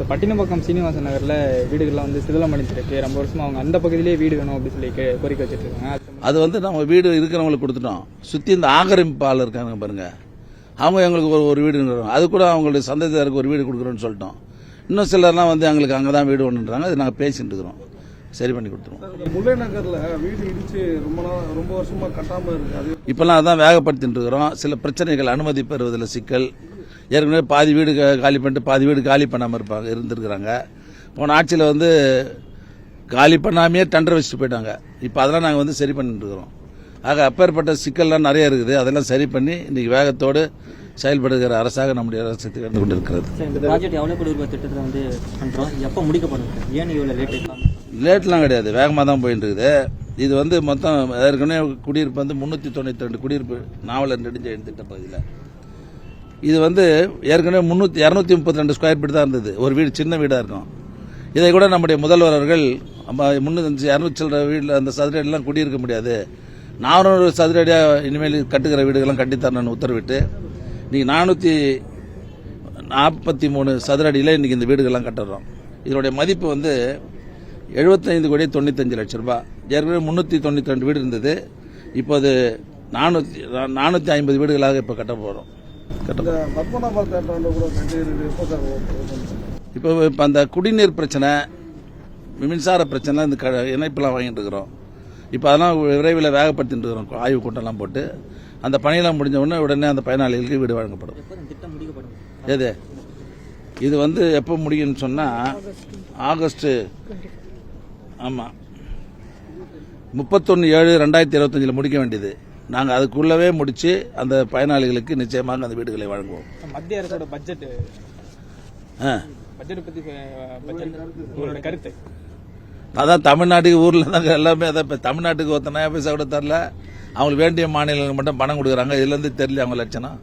பட்டினப்பாக்கம் சீனிவாசன் நகர்ல வீடுகள்லாம் வந்து சிதிலம் அடைஞ்சிருக்கு. ரொம்ப வருஷமா அவங்க அந்த பகுதியிலேயே வீடு வேணும் அப்படின்னு சொல்லி கோரிக்கை வச்சுட்டு இருக்காங்க. அது வந்து நம்ம வீடு இருக்கிறவங்களுக்கு கொடுத்துட்டோம். சுற்றி இந்த ஆக்கிரமிப்பாளர் இருக்காங்க பாருங்க, அவங்க எங்களுக்கு ஒரு வீடு இருக்கிறோம். அது கூட அவங்களுடைய சந்ததியாருக்கு ஒரு வீடு கொடுக்குறோன்னு சொல்லிட்டோம். இன்னும் சிலர்லாம் வந்து எங்களுக்கு அங்கே தான் வீடு ஒன்றுன்றாங்க. அது நாங்கள் பேசிட்டு இருக்கிறோம், சரி பண்ணி கொடுத்துருவோம். முல்லை நகர்ல வீடு இடிச்சு ரொம்ப வருஷமா கட்டாம இருக்கு. இப்பெல்லாம் அதான் வேகப்படுத்திட்டு இருக்கிறோம். சில பிரச்சனைகள், அனுமதி பெறுவதில் சிக்கல். ஏற்கனவே பாதி வீடு காலி பண்ணிட்டு பாதி வீடு காலி பண்ணாமல் இருந்திருக்கிறாங்க. போன ஆட்சியில் வந்து காலி பண்ணாமையே டெண்டர் வச்சுட்டு போயிட்டாங்க. இப்போ அதெல்லாம் நாங்கள் வந்து சரி பண்ணிட்டு இருக்கிறோம். ஆக அப்பேற்பட்ட சிக்கல்லாம் நிறைய இருக்குது. அதெல்லாம் சரி பண்ணி இன்னைக்கு வேகத்தோடு செயல்படுகிற அரசாக நம்முடைய அரசு திகழ்ந்து கொண்டு இருக்கிறது. இந்த ப்ராஜெக்ட் எவ்வளோ கோடி ரூபாய் திட்டத்தில் வந்து பண்ணுறோம், எப்போ முடிக்கப்படும், ஏன் இவ்வளோ லேட்லாம் கிடையாது, வேகமாக தான் போயிட்டு இருக்குது. இது வந்து மொத்தம் ஏற்கனவே குடியிருப்பு வந்து 392 குடியிருப்பு நாவலர் நெடுஞ்செழியன் திட்ட பகுதியில். இது வந்து ஏற்கனவே 232 ஸ்கொயர் ஃபீட் தான் இருந்தது. ஒரு வீடு சின்ன வீடாக இருக்கும். இதை கூட நம்முடைய முதல்வர் அவர்கள் 200 சில்லற வீட்டில் அந்த சதுரடியெல்லாம் குடியிருக்க முடியாது, 400 சதுரடியாக இனிமேல் கட்டுகிற வீடுகள்லாம் கட்டித்தரணும்னு உத்தரவிட்டு இன்னைக்கு 443 சதுரடியில் இன்னைக்கு இந்த வீடுகள்லாம் கட்டுறோம். இதனுடைய மதிப்பு வந்து 75,95,00,000 ரூபாய். ஏற்கனவே 392 வீடு இருந்தது. இப்போ அது 450 வீடுகளாக இப்போ கட்ட போகிறோம். இப்போ அந்த குடிநீர் பிரச்சனை, மின்சார பிரச்சனை, இந்த இணைப்பெல்லாம் வாங்கிட்டு இருக்கிறோம். இப்போ அதெல்லாம் விரைவில் வேகப்படுத்திட்டு இருக்கிறோம். ஆய்வு கூட்டம்லாம் போட்டு அந்த பணியெல்லாம் முடிஞ்ச உடனே அந்த பயனாளிகளுக்கு வீடு வழங்கப்படும். எது இது வந்து எப்போ முடியும்னு சொன்னால் ஆகஸ்ட், ஆமாம் 31/7/2025 முடிக்க வேண்டியது. நாங்கள் அதுக்குள்ளவே முடிச்சு அந்த பயனாளிகளுக்கு நிச்சயமாக அந்த வீடுகளை வழங்குவோம். மத்திய அரசோட பட்ஜெட் பற்றி உங்களோட கருத்து? அதான் தமிழ்நாட்டுக்கு ஊரில் தாங்க எல்லாமே. அதை இப்போ தமிழ்நாட்டுக்கு ஒருத்தனா பைசா கூட தரல. அவங்களுக்கு வேண்டிய மாநிலங்களுக்கு மட்டும் பணம் கொடுக்குறாங்க. இதுலேருந்து தெரியல அவங்க லட்சணம்.